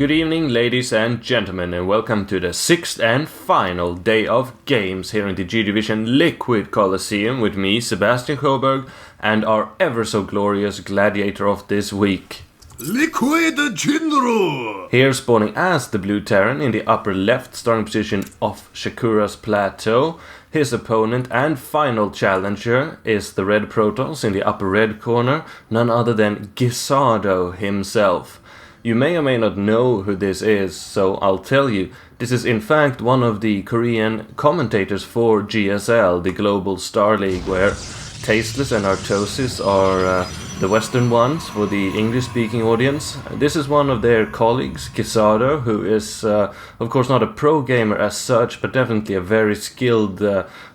Good evening, ladies and gentlemen, and welcome to the sixth and final day of games here in the GGvision Liquid Colosseum with me, Sebastian Sjoberg, and our ever so glorious Gladiator of this week, Liquid Jinro! Here spawning as the blue Terran in the upper left starting position of Shakura's plateau. His opponent and final challenger is the red Protoss in the upper red corner, none other than Gisado himself. You may or may not know who this is, so I'll tell you. This is in fact one of the Korean commentators for GSL, the global Star League, where Tasteless and Artosis are the Western ones for the English-speaking audience. This is one of their colleagues, Gisado, who is of course not a pro gamer as such, but definitely a very skilled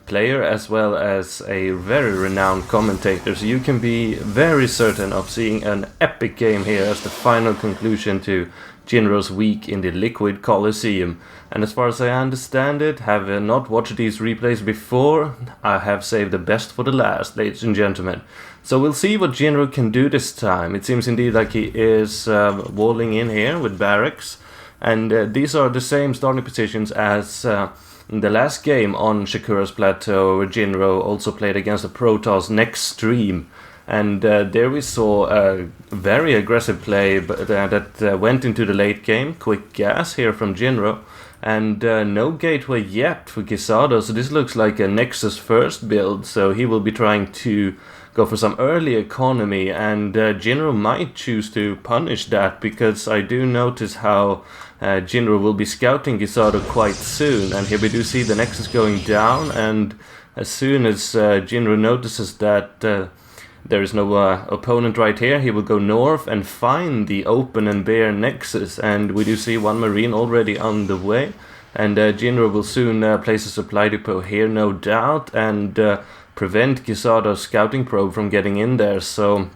player as well as a very renowned commentator. So you can be very certain of seeing an epic game here as the final conclusion to Jinro's week in the Liquid Colosseum. And as far as I understand it, have not watched these replays before, I have saved the best for the last, ladies and gentlemen. So we'll see what Jinro can do this time. It seems indeed like he is walling in here with barracks. And these are the same starting positions as in the last game on Shakura's plateau, where Jinro also played against the Protoss next stream. And there we saw a very aggressive play that went into the late game. Quick gas here from Jinro. And no gateway yet for Gisado, so this looks like a Nexus first build. So he will be trying to go for some early economy, and Jinro might choose to punish that, because I do notice how Jinro will be scouting Gisado quite soon. And here we do see the Nexus going down, and as soon as Jinro notices that there is no opponent right here, he will go north and find the open and bare Nexus. And we do see one Marine already on the way. And Jinro will soon place a supply depot here, no doubt, and prevent Gisado's scouting probe from getting in there. So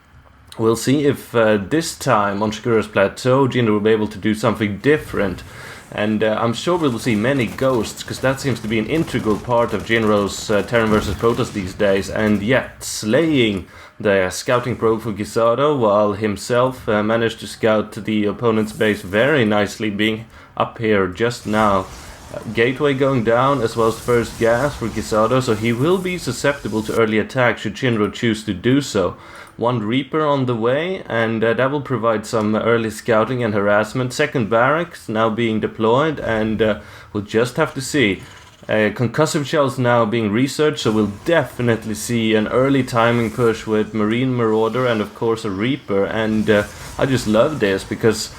we'll see if this time on Shakura's plateau, Jinro will be able to do something different. And I'm sure we'll see many ghosts, because that seems to be an integral part of Jinro's Terran vs Protoss these days. And yet, slaying the scouting probe for Gisado, while himself managed to scout the opponent's base very nicely, being up here just now. Gateway going down, as well as first gas for Gisado, so he will be susceptible to early attack should Jinro choose to do so. One Reaper on the way, and that will provide some early scouting and harassment. Second barracks now being deployed, and we'll just have to see. Concussive shells now being researched, so we'll definitely see an early timing push with Marine Marauder and of course a Reaper. And I just love this, because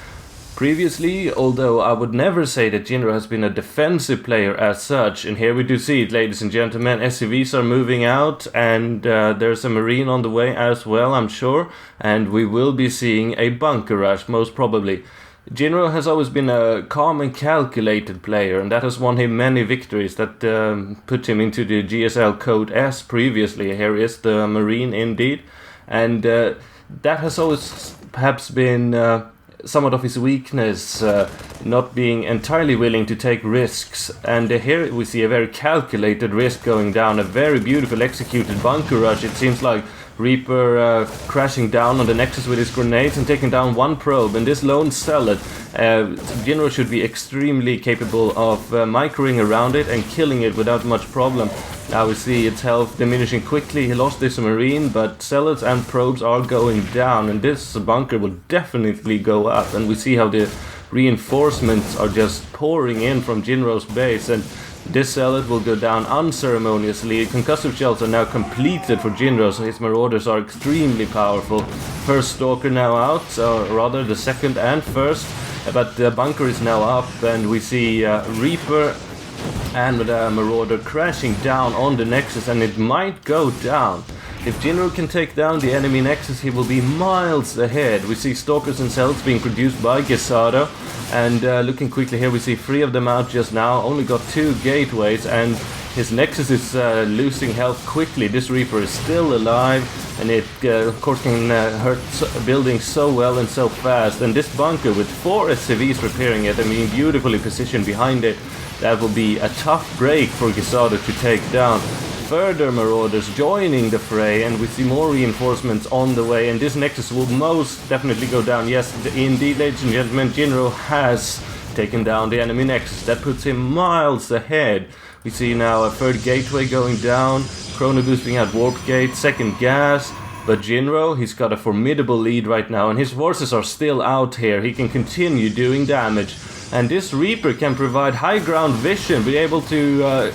previously, although I would never say that Jinro has been a defensive player as such, and here we do see it, ladies and gentlemen, SCVs are moving out, and there's a Marine on the way as well, I'm sure, and we will be seeing a bunker rush, most probably. Jinro has always been a calm and calculated player, and that has won him many victories that put him into the GSL Code S previously. Here is the Marine indeed, and that has always perhaps been somewhat of his weakness, not being entirely willing to take risks. And here we see a very calculated risk going down, a very beautiful executed bunker rush. It seems like Reaper crashing down on the Nexus with his grenades and taking down one probe, and this lone Zealot, Jinro should be extremely capable of microing around it and killing it without much problem. Now we see its health diminishing quickly. He lost this Marine, but Zealots and probes are going down, and this bunker will definitely go up. And we see how the reinforcements are just pouring in from Jinro's base, and this Zealot will go down unceremoniously. Concussive shells are now completed for Jinro, so his Marauders are extremely powerful. First Stalker now out, or rather the second and first, but the bunker is now up, and we see Reaper and Marauder crashing down on the Nexus, and it might go down. If Jinro can take down the enemy Nexus, he will be miles ahead. We see Stalkers and Cells being produced by Gisado, and looking quickly here, we see 3 of them out just now, only got 2 gateways, and his Nexus is losing health quickly. This Reaper is still alive, and it of course can hurt buildings so well and so fast. And this bunker with 4 SCVs repairing it and being beautifully positioned behind it, that will be a tough break for Gisado to take down. further marauders joining the fray, and we see more reinforcements on the way, and this Nexus will most definitely go down. Yes, indeed, ladies and gentlemen, Jinro has taken down the enemy Nexus. That puts him miles ahead. We see now a third gateway going down, Chrono boosting out warp gate, second gas, but Jinro, he's got a formidable lead right now, and his forces are still out here. He can continue doing damage, and this Reaper can provide high ground vision, be able to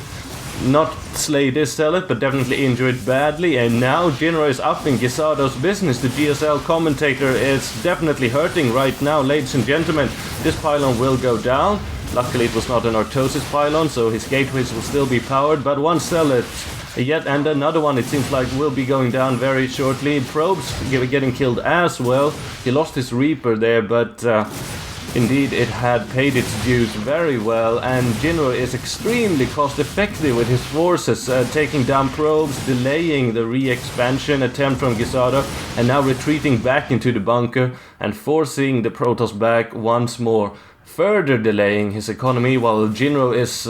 not slay this zealot, but definitely injure it badly. And now Jinro is up in Gisado's business. The GSL commentator is definitely hurting right now, ladies and gentlemen. This pylon will go down. Luckily it was not an Orthosis pylon, so his gateways will still be powered, but one zealot yet, and another one it seems like will be going down very shortly. Probes getting killed as well. He lost his Reaper there, but indeed it had paid its dues very well, and Jinro is extremely cost effective with his forces, taking down probes, delaying the re-expansion attempt from Gisado, and now retreating back into the bunker and forcing the Protoss back once more, further delaying his economy, while Jinro is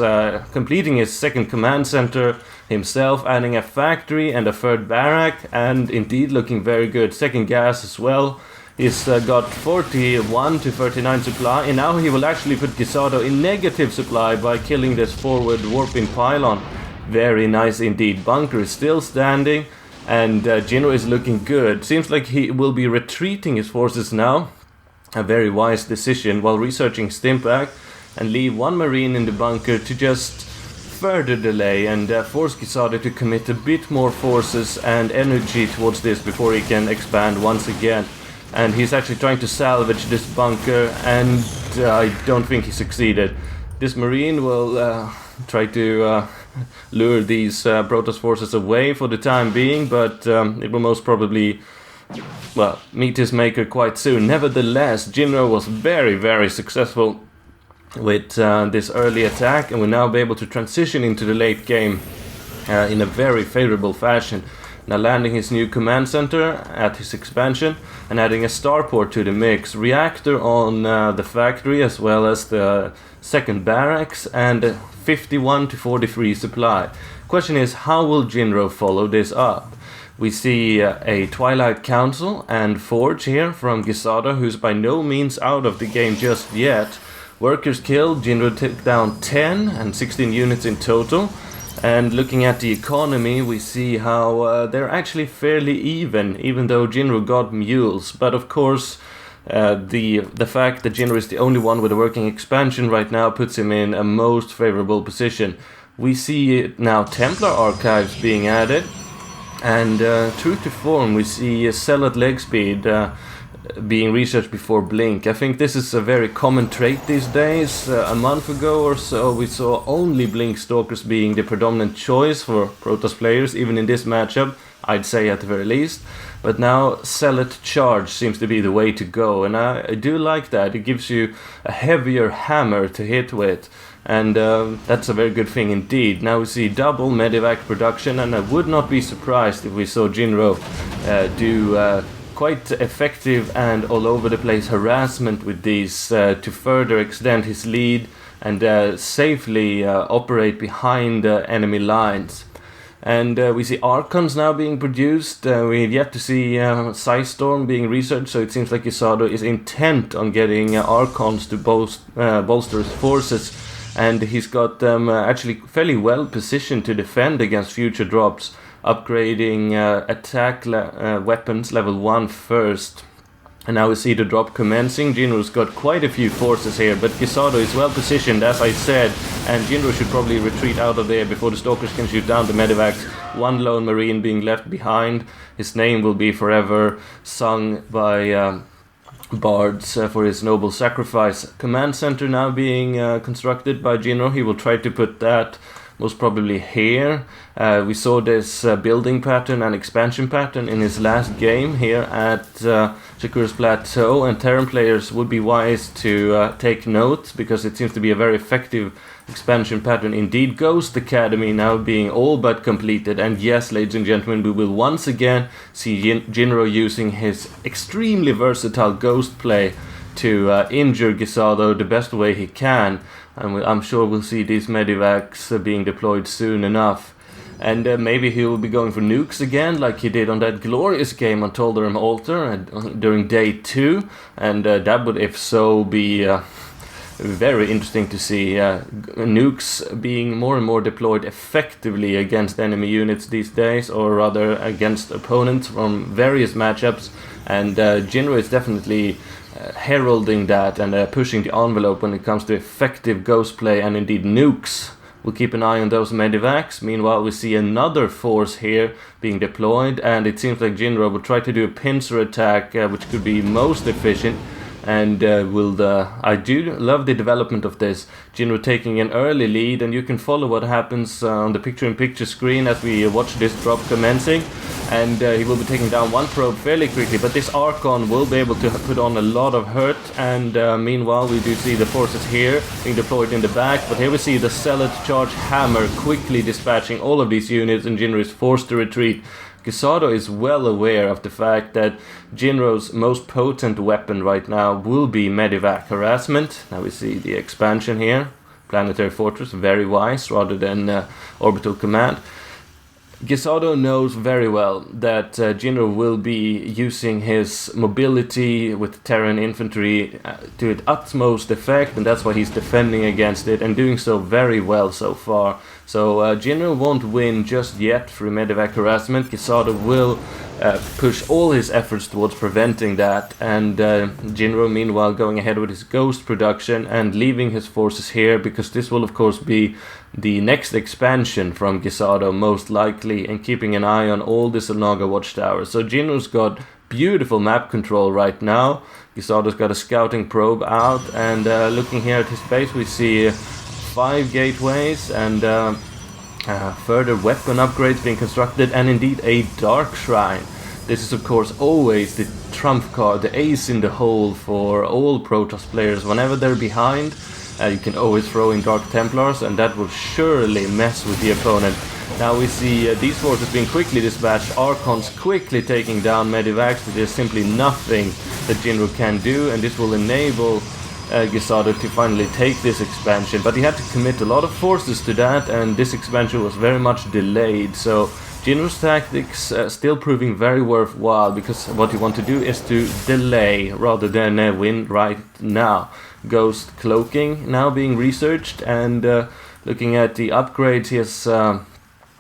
completing his second command center himself, adding a factory and a third barrack, and indeed looking very good. Second gas as well. He's got 41 to 39 supply, and now he will actually put Gisado in negative supply by killing this forward warping pylon. Very nice indeed. Bunker is still standing, and Jinro is looking good. Seems like he will be retreating his forces now. A very wise decision, while researching Stimpack, and leave one marine in the bunker to just further delay and force Gisado to commit a bit more forces and energy towards this before he can expand once again. And he's actually trying to salvage this bunker, and I don't think he succeeded. This marine will try to lure these Protoss forces away for the time being, but it will most probably, well, meet his maker quite soon. Nevertheless, Jinro was very, very successful with this early attack, and will now be able to transition into the late game in a very favorable fashion. Now landing his new command center at his expansion and adding a starport to the mix, reactor on the factory as well as the second barracks, and 51 to 43 supply. Question is, how will Jinro follow this up? We see a Twilight Council and Forge here from Gisado, who's by no means out of the game just yet. Workers killed, Jinro took down 10 and 16 units in total. And looking at the economy, we see how they're actually fairly even though Jinro got mules. But of course, the fact that Jinro is the only one with a working expansion right now puts him in a most favorable position. We see now Templar archives being added, and true to form, we see Zealot leg speed being researched before blink. I think this is a very common trait these days. A month ago or so we saw only blink stalkers being the predominant choice for Protoss players, even in this matchup, I'd say at the very least. But now Zealot charge seems to be the way to go, and I do like that. It gives you a heavier hammer to hit with, and that's a very good thing indeed. Now we see double medevac production, and I would not be surprised if we saw Jinro do quite effective and all over the place harassment with these to further extend his lead and safely operate behind enemy lines. And we see Archons now being produced. We've yet to see Psystorm being researched, so it seems like Gisado is intent on getting Archons to bolster his forces, and he's got them actually fairly well positioned to defend against future drops, upgrading attack weapons level 1 first. And now we see the drop commencing. Jinro's got quite a few forces here, but Gisado is well positioned, as I said, and Jinro should probably retreat out of there before the stalkers can shoot down the medevacs. One lone marine being left behind. His name will be forever sung by bards for his noble sacrifice. Command center now being constructed by Jinro. He will try to put that most probably here. We saw this building pattern and expansion pattern in his last game here at Shakura's Plateau, and Terran players would be wise to take note, because it seems to be a very effective expansion pattern indeed. Ghost Academy now being all but completed, and yes, ladies and gentlemen, we will once again see Jinro using his extremely versatile ghost play to injure Gisado the best way he can, and I'm sure we'll see these medevacs being deployed soon enough. And maybe he'll be going for nukes again, like he did on that glorious game on Toldrum Altar during day 2. And that would, if so, be very interesting to see. Nukes being more and more deployed effectively against enemy units these days, or rather against opponents from various matchups. And Jinro is definitely heralding that and pushing the envelope when it comes to effective ghost play and indeed nukes. We'll keep an eye on those medivacs. Meanwhile, we see another force here being deployed, and it seems like Jinro will try to do a pincer attack, which could be most efficient. And I do love the development of this. Jinro taking an early lead, and you can follow what happens on the picture-in-picture screen as we watch this drop commencing. And he will be taking down one probe fairly quickly, but this Archon will be able to put on a lot of hurt. And meanwhile, we do see the forces here being deployed in the back. But here we see the Zealot Charge Hammer quickly dispatching all of these units, and Jinro is forced to retreat. Gisado is well aware of the fact that Jinro's most potent weapon right now will be Medivac harassment. Now we see the expansion here. Planetary Fortress, very wise, rather than Orbital Command. Gisado knows very well that Jinro will be using his mobility with Terran infantry to its utmost effect, and that's why he's defending against it, and doing so very well so far. So Jinro won't win just yet through Medivac harassment. Gisado will push all his efforts towards preventing that, and Jinro meanwhile going ahead with his ghost production and leaving his forces here, because this will of course be the next expansion from Gisado most likely, and keeping an eye on all the Solnaga watchtowers. So Jinro's got beautiful map control right now. Gisado's got a scouting probe out, and looking here at his base we see 5 gateways and further weapon upgrades being constructed, and indeed a Dark Shrine. This is of course always the trump card, the ace in the hole for all Protoss players. Whenever they're behind, you can always throw in Dark Templars, and that will surely mess with the opponent. Now we see these forces being quickly dispatched, Archons quickly taking down Medivacs, but there's simply nothing that Jinro can do, and this will enable Gisado to finally take this expansion. But he had to commit a lot of forces to that, and this expansion was very much delayed. So Jinro's tactics still proving very worthwhile, because what you want to do is to delay rather than win right now. Ghost cloaking now being researched, and looking at the upgrades, he has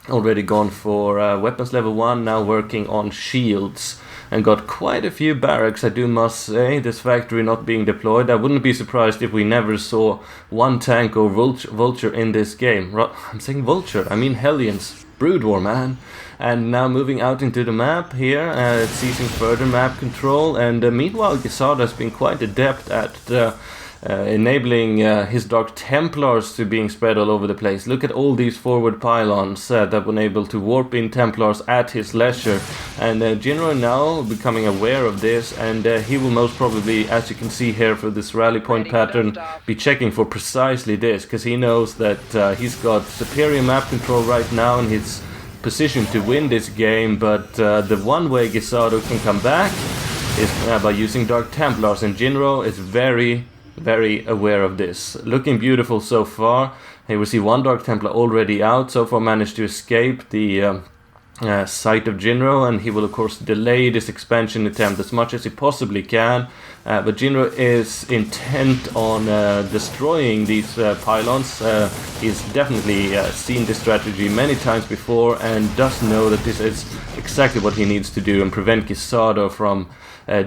already gone for weapons level 1, now working on shields, and got quite a few barracks, I do must say. This factory not being deployed, I wouldn't be surprised if we never saw one tank or vulture in this game. I'm saying vulture, I mean Hellions. Brood War, man. And now moving out into the map here, seizing further map control, and meanwhile Gisado has been quite adept at enabling his Dark Templars to being spread all over the place. Look at all these forward pylons that were able to warp in Templars at his leisure. And Jinro now becoming aware of this, and he will most probably, as you can see here for this rally point pattern, be checking for precisely this, because he knows that he's got superior map control right now in his position to win this game. But the one way Gisado can come back is by using Dark Templars, and Jinro is very aware of this. Looking beautiful so far. Here we see one Dark Templar already out, so far managed to escape the sight of Jinro, and he will of course delay this expansion attempt as much as he possibly can. But Jinro is intent on destroying these pylons. He's definitely seen this strategy many times before, and does know that this is exactly what he needs to do and prevent Gisado from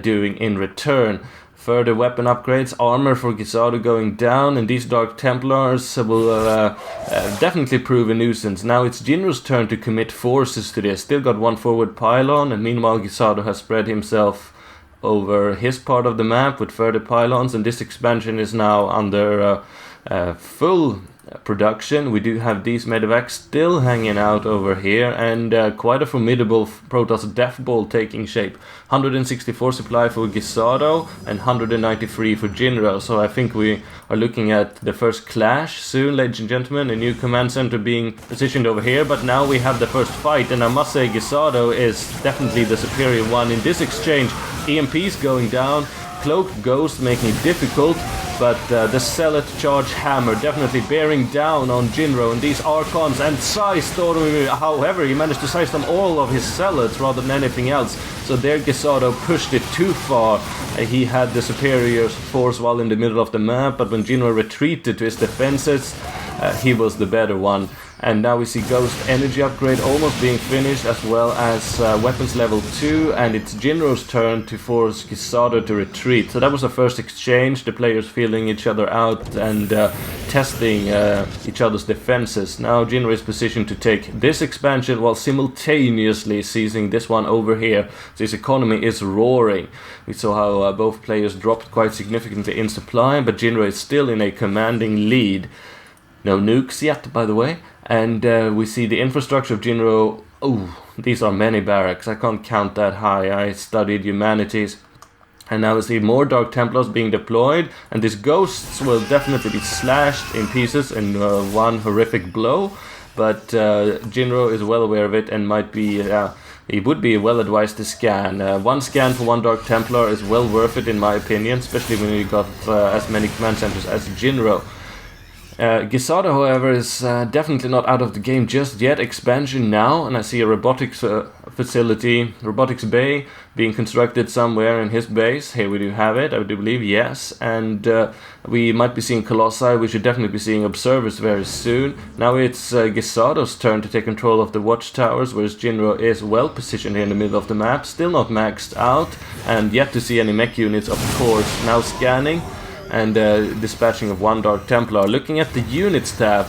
doing in return. Further weapon upgrades, armor for Gisado going down, and these Dark Templars will definitely prove a nuisance. Now it's Jinro's turn to commit forces to this. Still got one forward pylon, and meanwhile Gisado has spread himself over his part of the map with further pylons, and this expansion is now under full production. We do have these Medivacs still hanging out over here, and quite a formidable Protoss Death Ball taking shape. 164 supply for Gisado and 193 for Jinro, so I think we are looking at the first clash soon, ladies and gentlemen. A new command center being positioned over here, but now we have the first fight, and I must say Gisado is definitely the superior one in this exchange. EMPs going down, Cloak Ghost making it difficult. but the Zealot Charge Hammer definitely bearing down on Jinro and these Archons, and Psystorm, however, he managed to Psystorm all of his Zealots rather than anything else. So there Gisado pushed it too far. He had the superior force while in the middle of the map, but when Jinro retreated to his defenses, he was the better one. And now we see Ghost Energy upgrade almost being finished, as well as weapons level 2, and it's Jinro's turn to force Gisado to retreat. So that was the first exchange, the players feeling each other out and testing each other's defenses. Now Jinro is positioned to take this expansion while simultaneously seizing this one over here. So his economy is roaring. We saw how both players dropped quite significantly in supply, but Jinro is still in a commanding lead. No nukes yet, by the way. And we see the infrastructure of Jinro. Oh, these are many barracks. I can't count that high. I studied humanities. And now we see more Dark Templars being deployed. And these ghosts will definitely be slashed in pieces in one horrific blow. But Jinro is well aware of it and might be... he would be well advised to scan. One scan for one Dark Templar is well worth it in my opinion. Especially when you got as many command centers as Jinro. Gisado, however, is definitely not out of the game just yet. Expansion now, and I see a robotics facility, robotics bay, being constructed somewhere in his base. Here we do have it, I do believe, yes. And we might be seeing Colossi. We should definitely be seeing observers very soon. Now it's Gisado's turn to take control of the watchtowers, whereas Jinro is well positioned here in the middle of the map, still not maxed out, and yet to see any mech units, of course. Now scanning. And dispatching of one Dark Templar. Looking at the units tab,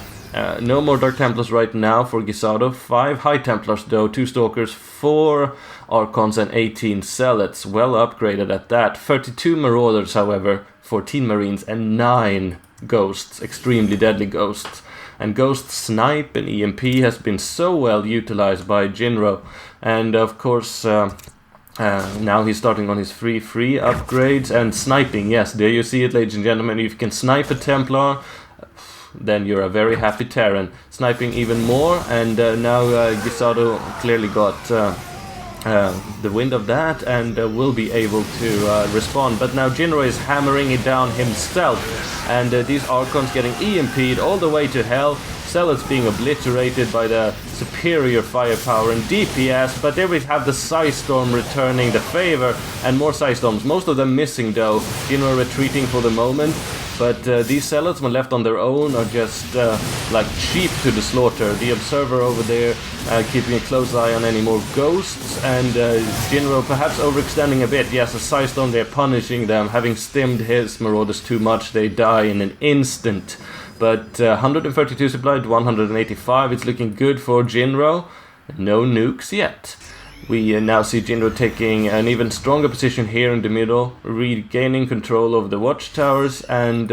no more Dark Templars right now for Gisado. 5 High Templars though, 2 Stalkers, 4 Archons and 18 Zealots. Well upgraded at that. 32 Marauders, however, 14 Marines and 9 Ghosts. Extremely deadly Ghosts. And Ghost Snipe and EMP has been so well utilized by Jinro. And of course... now he's starting on his free upgrades and sniping. Yes, there you see it, ladies and gentlemen. If you can snipe a Templar, then you're a very happy Terran. Sniping even more, and now Gisado clearly got the wind of that and will be able to respond. But now Jinro is hammering it down himself, and these Archons getting EMP'd all the way to hell. Zealots being obliterated by the superior firepower and DPS, but there we have the Psystorm returning the favor, and more Psystorms, most of them missing though. Jinro retreating for the moment, but these Zealots, when left on their own, are just like sheep to the slaughter. The Observer over there keeping a close eye on any more ghosts, and Jinro perhaps overextending a bit. Yes, a Psystorm, they're punishing them. Having stimmed his Marauders too much, they die in an instant. But 132 supplied, 185, it's looking good for Jinro. No nukes yet. We now see Jinro taking an even stronger position here in the middle, regaining control over the watchtowers, and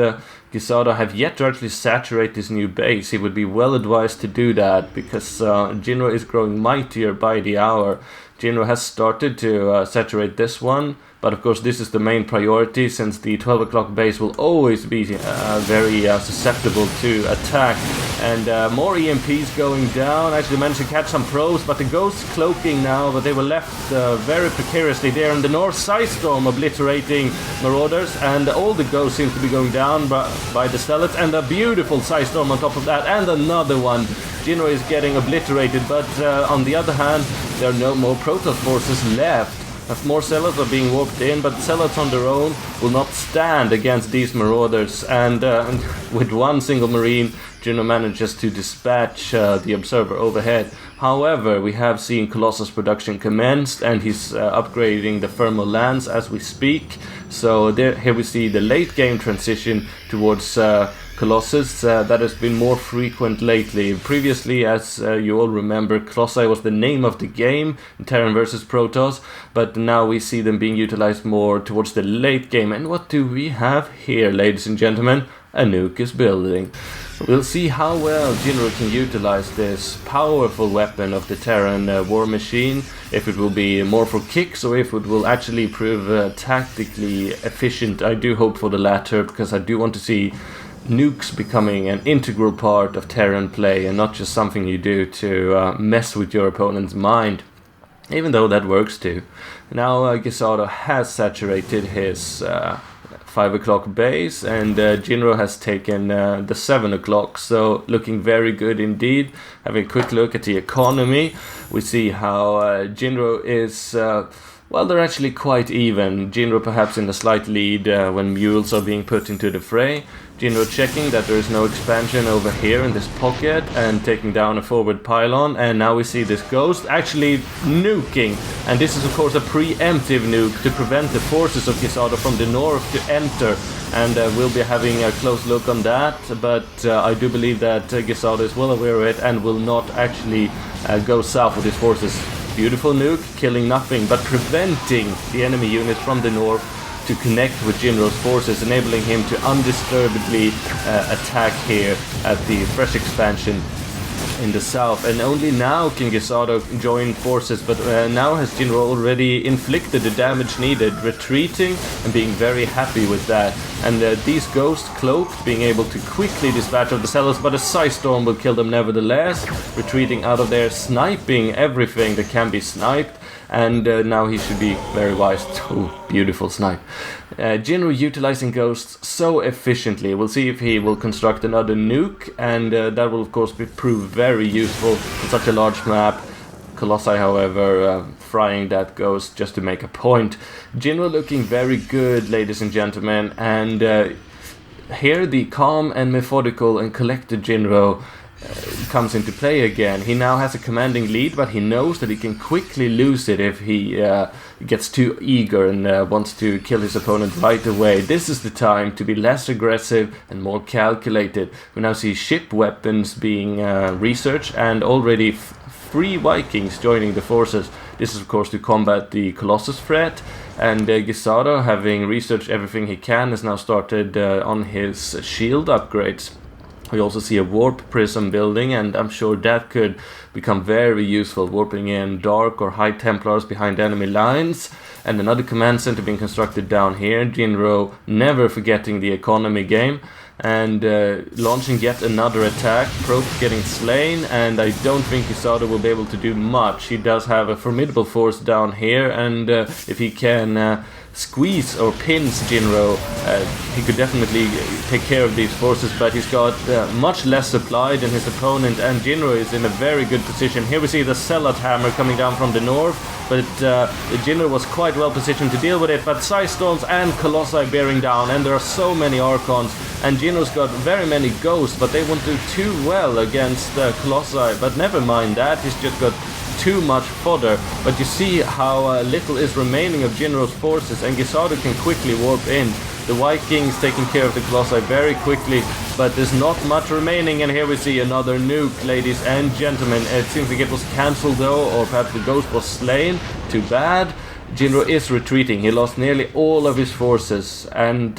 Gisado have yet to actually saturate this new base. He would be well advised to do that, because Jinro is growing mightier by the hour. Jinro has started to saturate this one, but of course this is the main priority, since the 12 o'clock base will always be very susceptible to attack. And more EMPs going down. Actually managed to catch some pros, but the Ghosts cloaking now, but they were left very precariously there in the north. Psystorm obliterating Marauders, and all the Ghosts seem to be going down by the Zealots, and a beautiful Psystorm on top of that, and another one. Jinro is getting obliterated, but on the other hand, there are no more Protoss forces left. More Zealots are being warped in, but Zealots on their own will not stand against these Marauders, and with one single Marine, Jinro manages to dispatch the Observer overhead. However, we have seen Colossus production commenced, and he's upgrading the thermal lance as we speak. So here we see the late game transition towards Colossus that has been more frequent lately. Previously, as you all remember, Colossi was the name of the game in Terran vs Protoss, but now we see them being utilized more towards the late game. And what do we have here, ladies and gentlemen? A nuke is building. We'll see how well Jinro can utilize this powerful weapon of the Terran war machine, if it will be more for kicks or if it will actually prove tactically efficient. I do hope for the latter, because I do want to see nukes becoming an integral part of Terran play and not just something you do to mess with your opponent's mind, even though that works too. Now Gisado has saturated his 5 o'clock base, and Jinro has taken the 7 o'clock, so looking very good indeed. Having a quick look at the economy, we see how Jinro is... well, they're actually quite even. Jinro perhaps in a slight lead when mules are being put into the fray. Jinro checking that there is no expansion over here in this pocket and taking down a forward pylon. And now we see this ghost actually nuking. And this is of course a preemptive nuke to prevent the forces of Gisado from the north to enter. And we'll be having a close look on that. But I do believe that Gisado is well aware of it and will not actually go south with his forces. Beautiful nuke, killing nothing, but preventing the enemy units from the north to connect with Jinro's forces, enabling him to undisturbedly attack here at the fresh expansion in the south. And only now can Gisado join forces, but now has Jinro already inflicted the damage needed, retreating and being very happy with that. And these ghosts cloaked, being able to quickly dispatch of the sellers, but a Psy Storm will kill them nevertheless, retreating out of there, sniping everything that can be sniped. And now he should be very wise. Oh, beautiful snipe. Jinro utilizing ghosts so efficiently. We'll see if he will construct another nuke, and that will of course prove very useful in such a large map. Colossi, however, frying that ghost just to make a point. Jinro looking very good, ladies and gentlemen, and here the calm and methodical and collected Jinro comes into play again. He now has a commanding lead, but he knows that he can quickly lose it if he gets too eager and wants to kill his opponent right away. This is the time to be less aggressive and more calculated. We now see ship weapons being researched, and already 3 Vikings joining the forces. This is of course to combat the Colossus threat, and Gisado, having researched everything he can, has now started on his shield upgrades. We also see a warp prism building, and I'm sure that could become very useful, warping in dark or high Templars behind enemy lines. And another command center being constructed down here. Jinro never forgetting the economy game, and launching yet another attack. Probe getting slain, and I don't think Gisado will be able to do much. He does have a formidable force down here, and if he can squeeze or pins Jinro, he could definitely take care of these forces, but he's got much less supply than his opponent, and Jinro is in a very good position. Here we see the Zealot Hammer coming down from the north, but Jinro was quite well positioned to deal with it, but Psy Storms and Colossi bearing down, and there are so many Archons, and Jinro's got very many Ghosts, but they won't do too well against Colossi, but never mind that, he's just got too much fodder. But you see how little is remaining of Jinro's forces, and Gisado can quickly warp in. The Vikings taking care of the Colossi very quickly, but there's not much remaining, and here we see another nuke, ladies and gentlemen. It seems like it was cancelled though, or perhaps the ghost was slain. Too bad. Jinro is retreating. He lost nearly all of his forces, and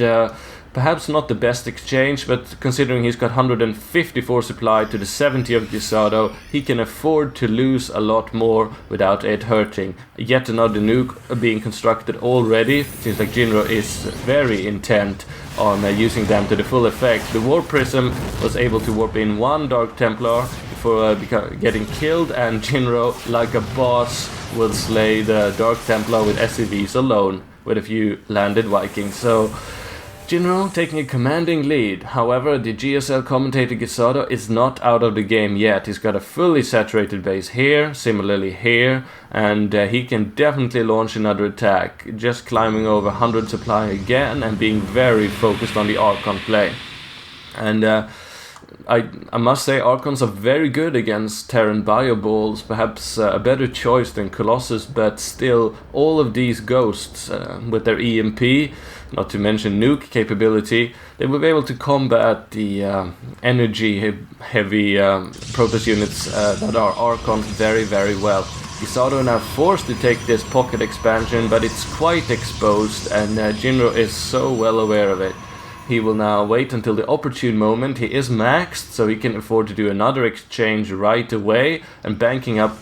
perhaps not the best exchange, but considering he's got 154 supply to the 70 of Gisado, he can afford to lose a lot more without it hurting. Yet another nuke being constructed already. Seems like Jinro is very intent on using them to the full effect. The Warp Prism was able to warp in 1 Dark Templar before getting killed, and Jinro, like a boss, will slay the Dark Templar with SCVs alone, with a few landed Vikings. So Jinro taking a commanding lead. However, the GSL commentator Gisado is not out of the game yet. He's got a fully saturated base here, similarly here, and he can definitely launch another attack. Just climbing over 100 supply again and being very focused on the Archon play. And I must say Archons are very good against Terran Bioballs, perhaps a better choice than Colossus, but still all of these ghosts with their EMP, not to mention nuke capability, they will be able to combat the energy heavy Protoss units that are Archons very, very well. Gisado now forced to take this pocket expansion, but it's quite exposed, and Jinro is so well aware of it. He will now wait until the opportune moment. He is maxed, so he can afford to do another exchange right away, and banking up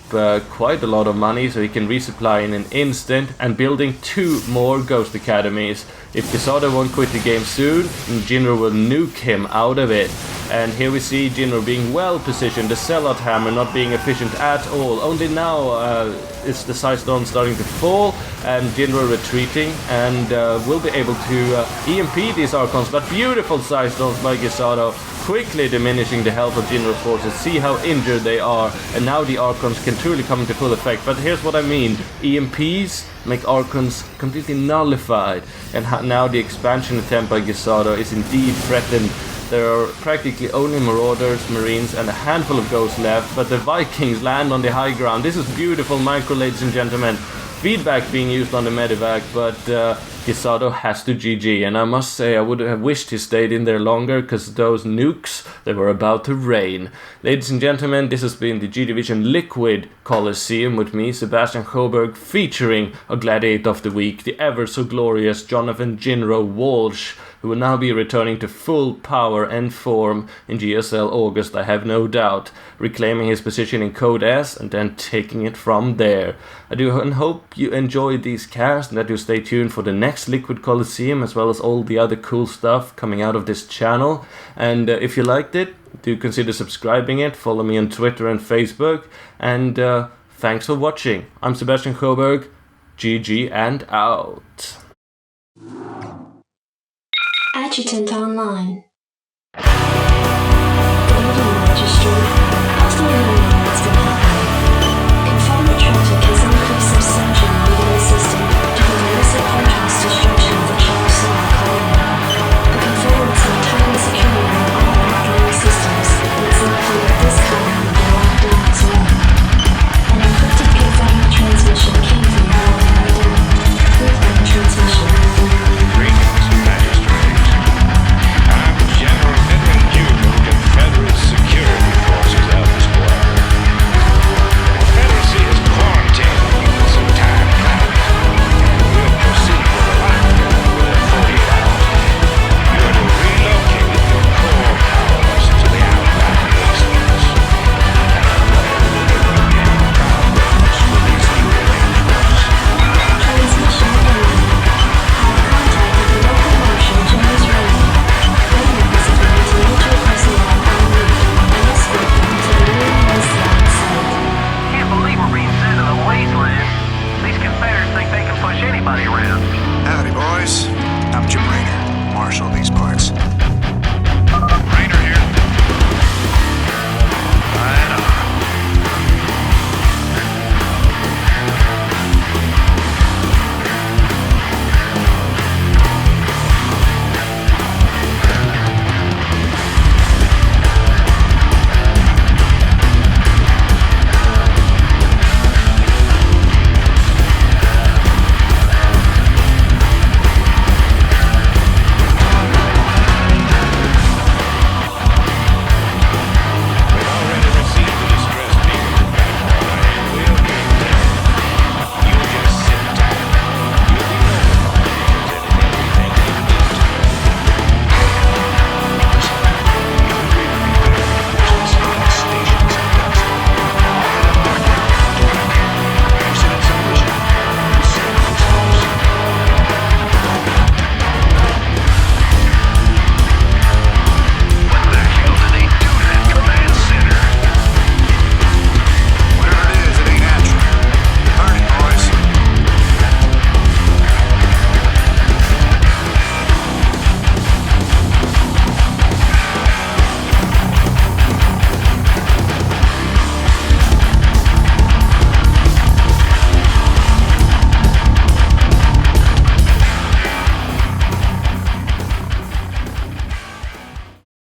quite a lot of money so he can resupply in an instant, and building 2 more Ghost Academies. If Gisado won't quit the game soon, Jinro will nuke him out of it. And here we see Jinro being well positioned, the Sellout Hammer not being efficient at all. Only now is the Side Stone starting to fall and Jinro retreating, and will be able to EMP these Archons, but beautiful Side Stones by Gisado, quickly diminishing the health of Jinro's forces. See how injured they are, and now the Archons can truly come into full effect. But here's what I mean, EMPs make Archons completely nullified, and now the expansion attempt by Gisado is indeed threatened. There are practically only Marauders, Marines and a handful of Ghosts left, but the Vikings land on the high ground. This is beautiful micro, ladies and gentlemen. Feedback being used on the Medivac, but Gisado has to GG, and I must say I would have wished he stayed in there longer, because those nukes, they were about to rain. Ladies and gentlemen, this has been the GGvision Liquid Colosseum with me, Sebastian Sjoberg, featuring a Gladiator of the Week, the ever so glorious Jonathan Jinro Walsh, who will now be returning to full power and form in GSL August, I have no doubt, reclaiming his position in Code S and then taking it from there. I do hope you enjoyed these casts and that you stay tuned for the next Liquid Colosseum, as well as all the other cool stuff coming out of this channel. And if you liked it, do consider subscribing it, follow me on Twitter and Facebook, and thanks for watching. I'm Sebastian Sjoberg, GG and out. Adjutant online. Building registry. Hostile aliens detected. Confirm that traffic has increased substantially within the system due to the recent contrast destruction of the Charles Solar colony. The conformance of entirely secure and all outgoing systems makes it clear that this colony will be locked down as well. An encrypted confinement transmission came from the Gladiator. Proof of the transmission. Greetings, magistrates. I'm General Federal Security Forces elsewhere. The Confederacy has quarantined you for some time now, and we'll proceed with a lockdown within 48 hours. You are to relocate your core powers to the outlying basements. Transmission ended. Have contacted the local marshal James Ray. Radio visibility military personnel en route and escort them to the new wasteland site. Can't believe we're being sent to the wasteland. These Confederates think they can push anybody around. Howdy, boys. I'm Jim Raynor, marshal of these parts.